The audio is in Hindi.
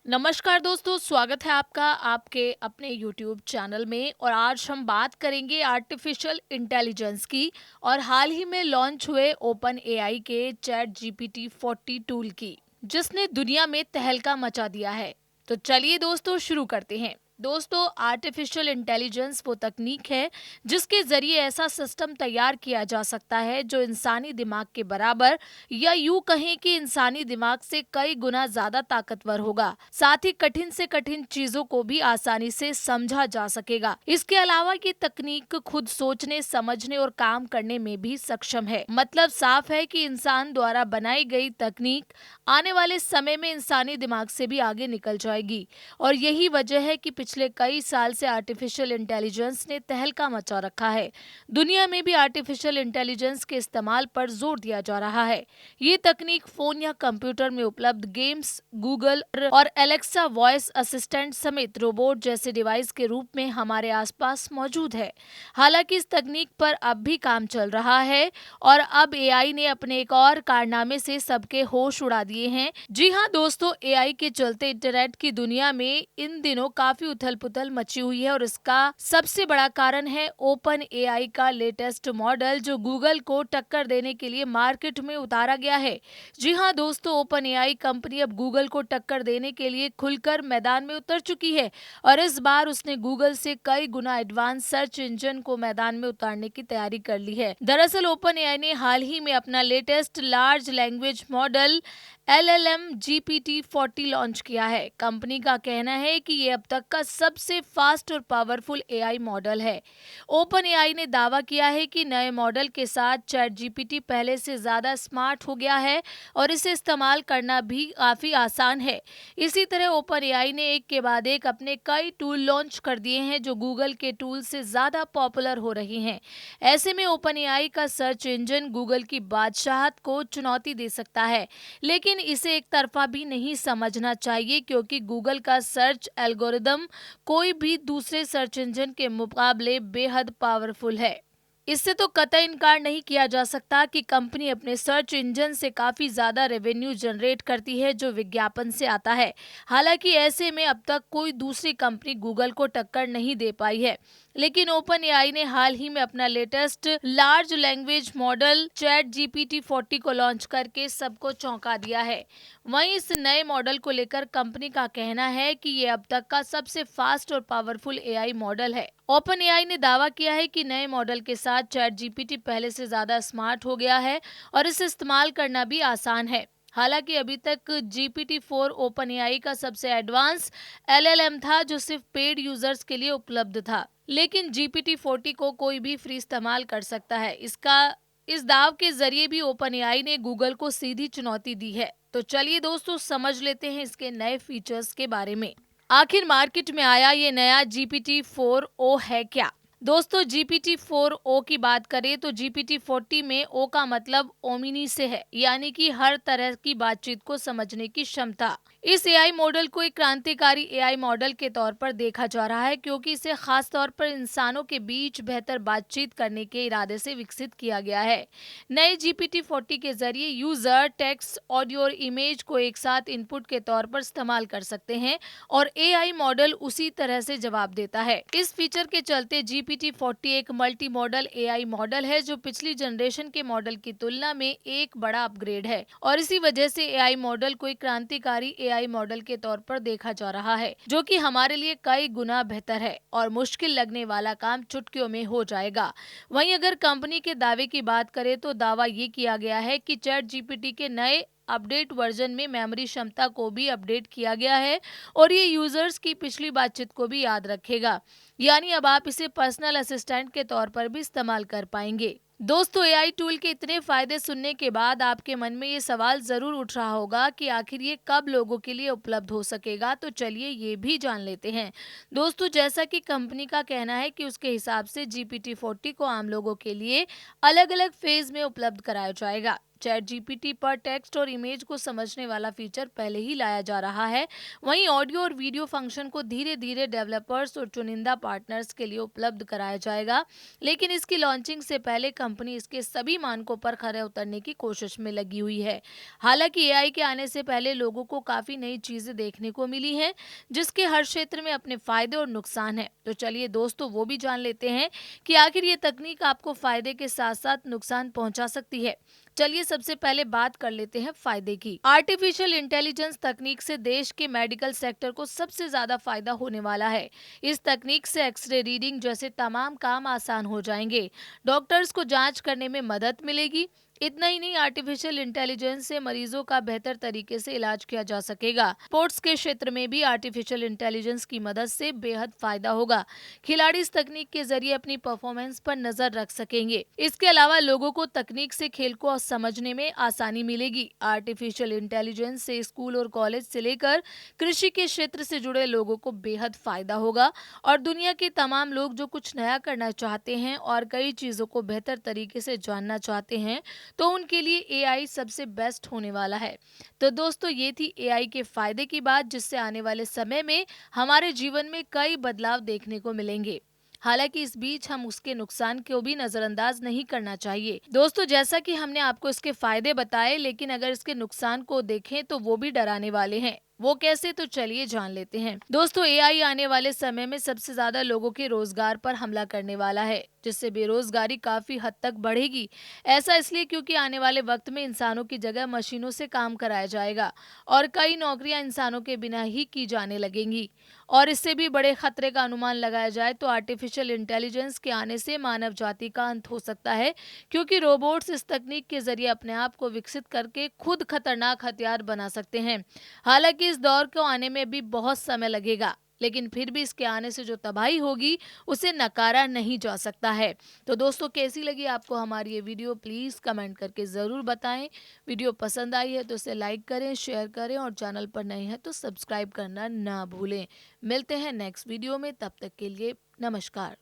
नमस्कार दोस्तों, स्वागत है आपका आपके अपने YouTube चैनल में। और आज हम बात करेंगे आर्टिफिशियल इंटेलिजेंस की और हाल ही में लॉन्च हुए ओपन एआई के चैट जीपीटी 40 टूल की, जिसने दुनिया में तहलका मचा दिया है। तो चलिए दोस्तों शुरू करते हैं। दोस्तों, आर्टिफिशियल इंटेलिजेंस वो तकनीक है जिसके जरिए ऐसा सिस्टम तैयार किया जा सकता है जो इंसानी दिमाग के बराबर या यूं कहें कि इंसानी दिमाग से कई गुना ज्यादा ताकतवर होगा। साथ ही कठिन से कठिन चीजों को भी आसानी से समझा जा सकेगा। इसके अलावा ये तकनीक खुद सोचने, समझने और काम करने में भी सक्षम है। मतलब साफ है कि इंसान द्वारा बनाई गई तकनीक आने वाले समय में इंसानी दिमाग से भी आगे निकल जाएगी। और यही वजह है कि पिछले कई साल से आर्टिफिशियल इंटेलिजेंस ने तहलका मचा रखा है। दुनिया में भी आर्टिफिशियल इंटेलिजेंस के इस्तेमाल पर जोर दिया जा रहा है। ये तकनीक फोन या कंप्यूटर में उपलब्ध गेम्स, गूगल और एलेक्सा वॉइस असिस्टेंट समेत रोबोट जैसे डिवाइस के रूप में हमारे आसपास मौजूद है। हालांकि इस तकनीक पर अब भी काम चल रहा है और अब एआई ने अपने एक और कारनामे से सबके होश उड़ा दिए हैं। जी हाँ दोस्तों, एआई के चलते इंटरनेट की दुनिया में इन दिनों काफी उथल पुथल मची हुई है और इसका सबसे बड़ा कारण है ओपन एआई का लेटेस्ट मॉडल, जो गूगल को टक्कर देने के लिए मार्केट में उतारा गया है। जी हाँ दोस्तों, ओपन एआई कंपनी अब गूगल को टक्कर देने के लिए खुलकर मैदान में उतर चुकी है और इस बार उसने गूगल से कई गुना एडवांस सर्च इंजन को मैदान में उतारने की तैयारी कर ली है। दरअसल ओपन एआई ने हाल ही में अपना latest large language model LLM GPT 40 launch किया है। कंपनी का कहना है कि ये अब तक का सबसे फास्ट और पावरफुल एआई मॉडल है। ओपन एआई ने दावा किया है कि नए मॉडल के साथ चैट जीपीटी पहले से ज्यादा स्मार्ट हो गया है और इसे इस्तेमाल करना भी काफी आसान है। इसी तरह ओपन एआई ने एक के बाद एक अपने कई टूल लॉन्च कर दिए हैं जो गूगल के टूल से ज्यादा पॉपुलर हो रही हैं। ऐसे में ओपन एआई का सर्च इंजन गूगल की बादशाहत को चुनौती दे सकता है, लेकिन इसे एक तरफा भी नहीं समझना चाहिए, क्योंकि गूगल का सर्च एल्गोरिदम कोई भी दूसरे सर्च इंजन के मुकाबले बेहद पावरफुल है। इससे तो कतई इनकार नहीं किया जा सकता कि कंपनी अपने सर्च इंजन से काफी ज्यादा रेवेन्यू जनरेट करती है जो विज्ञापन से आता है। हालांकि ऐसे में अब तक कोई दूसरी कंपनी गूगल को टक्कर नहीं दे पाई है, लेकिन ओपन एआई ने हाल ही में अपना latest large language model chat GPT 40 को लॉन्च करके सबको चौंका दिया है। वहीं इस नए मॉडल को लेकर कंपनी का कहना है कि ये अब तक का सबसे फास्ट और पावरफुल एआई मॉडल है। ओपन एआई ने दावा किया है कि नए मॉडल के साथ चैट जीपीटी पहले से ज्यादा स्मार्ट हो गया है और इसे इस्तेमाल करना भी आसान है। हालांकि अभी तक GPT-4 ओपन एआई का सबसे एडवांस LLM था जो सिर्फ पेड यूजर्स के लिए उपलब्ध था, लेकिन GPT-40 को कोई भी फ्री इस्तेमाल कर सकता है। इस दाव के जरिए भी ओपन एआई ने गूगल को सीधी चुनौती दी है। तो चलिए दोस्तों समझ लेते हैं इसके नए फीचर्स के बारे में। आखिर मार्केट में आया ये नया GPT-4o है क्या? दोस्तों, GPT-4o की बात करें तो GPT-40 में ओ का मतलब ओमिनी से है, यानी कि हर तरह की बातचीत को समझने की क्षमता। इस एआई मॉडल को एक क्रांतिकारी एआई मॉडल के तौर पर देखा जा रहा है, क्योंकि इसे खास तौर पर इंसानों के बीच बेहतर बातचीत करने के इरादे से विकसित किया गया है। नए GPT-40 के जरिए यूजर टेक्स्ट, ऑडियो और इमेज को एक साथ इनपुट के तौर पर इस्तेमाल कर सकते हैं और एआई मॉडल उसी तरह से जवाब देता है। इस फीचर के चलते GPT-40 एक मल्टी मॉडल एआई मॉडल है जो पिछली जनरेशन के मॉडल की तुलना में एक बड़ा अपग्रेड है और इसी वजह से एआई मॉडल को एक क्रांतिकारी एआई मॉडल के तौर पर देखा जा रहा है, जो कि हमारे लिए कई गुना बेहतर है और मुश्किल लगने वाला काम चुटकियों में हो जाएगा। वहीं अगर कंपनी के दावे की बात करें तो दावा ये किया गया है कि चैट जीपीटी के नए अपडेट वर्जन में मेमोरी क्षमता को भी अपडेट किया गया है और ये यूजर्स की पिछली बातचीत को भी याद रखेगा, यानी अब आप इसे पर्सनल असिस्टेंट के तौर पर भी इस्तेमाल कर पाएंगे। दोस्तों, एआई टूल के इतने फायदे सुनने के बाद आपके मन में ये सवाल जरूर उठ रहा होगा कि आखिर ये कब लोगों के लिए उपलब्ध हो सकेगा। तो चलिए ये भी जान लेते हैं। दोस्तों, जैसा कि कंपनी का कहना है कि उसके हिसाब से GPT-40 को आम लोगों के लिए अलग अलग फेज में उपलब्ध कराया जाएगा। चैट जीपीटी पर टेक्स्ट और इमेज को समझने वाला फीचर पहले ही लाया जा रहा है। वहीं ऑडियो और वीडियो फंक्शन को धीरे धीरे डेवलपर्स और चुनिंदा पार्टनर्स के लिए उपलब्ध कराया जाएगा, लेकिन इसकी लॉन्चिंग से पहले कंपनी इसके सभी मानकों पर खरे उतरने की कोशिश में लगी हुई है। हालांकि एआई के आने से पहले लोगों को काफी नई चीजें देखने को मिली हैं, जिसके हर क्षेत्र में अपने फायदे और नुकसान हैं। तो चलिए दोस्तों, वो भी जान लेते हैं कि आखिर ये तकनीक आपको फायदे के साथ साथ नुकसान पहुंचा सकती है। चलिए सबसे पहले बात कर लेते हैं फायदे की। आर्टिफिशियल इंटेलिजेंस तकनीक से देश के मेडिकल सेक्टर को सबसे ज्यादा फायदा होने वाला है। इस तकनीक से एक्सरे रीडिंग जैसे तमाम काम आसान हो जाएंगे। डॉक्टर्स को जांच करने में मदद मिलेगी। इतना ही नहीं, आर्टिफिशियल इंटेलिजेंस से मरीजों का बेहतर तरीके से इलाज किया जा सकेगा। स्पोर्ट्स के क्षेत्र में भी आर्टिफिशियल इंटेलिजेंस की मदद से बेहद फायदा होगा। खिलाड़ी इस तकनीक के जरिए अपनी परफॉर्मेंस पर नजर रख सकेंगे। इसके अलावा लोगों को तकनीक से खेल को समझने में आसानी मिलेगी। आर्टिफिशियल इंटेलिजेंस से स्कूल और कॉलेज से लेकर कृषि के क्षेत्र से जुड़े लोगों को बेहद फायदा होगा और दुनिया के तमाम लोग जो कुछ नया करना चाहते हैं और कई चीजों को बेहतर तरीके से जानना चाहते हैं, तो उनके लिए एआई सबसे बेस्ट होने वाला है। तो दोस्तों, ये थी एआई के फायदे की बात, जिससे आने वाले समय में हमारे जीवन में कई बदलाव देखने को मिलेंगे। हालांकि इस बीच हम उसके नुकसान को भी नजरअंदाज नहीं करना चाहिए। दोस्तों, जैसा कि हमने आपको इसके फायदे बताए, लेकिन अगर इसके नुकसान को देखें तो वो भी डराने वाले हैं। वो कैसे, तो चलिए जान लेते हैं। दोस्तों, एआई आने वाले समय में सबसे ज्यादा लोगों के रोजगार पर हमला करने वाला है, जिससे बेरोजगारी काफी हद तक बढ़ेगी। ऐसा इसलिए क्योंकि आने वाले वक्त में इंसानों की जगह मशीनों से काम कराया जाएगा और कई नौकरियां इंसानों के बिना ही की जाने लगेंगी। और इससे भी बड़े खतरे का अनुमान लगाया जाए तो आर्टिफिशियल इंटेलिजेंस के आने से मानव जाति का अंत हो सकता है, क्योंकि रोबोट्स इस तकनीक के जरिए अपने आप को विकसित करके खुद खतरनाक हथियार बना सकते हैं। हालांकि इस दौर को आने में भी बहुत समय लगेगा, लेकिन फिर भी इसके आने से जो तबाही होगी उसे नकारा नहीं जा सकता है। तो दोस्तों, कैसी लगी आपको हमारी ये वीडियो, प्लीज़ कमेंट करके ज़रूर बताएं। वीडियो पसंद आई है तो इसे लाइक करें, शेयर करें और चैनल पर नए हैं तो सब्सक्राइब करना ना भूलें। मिलते हैं नेक्स्ट वीडियो में, तब तक के लिए नमस्कार।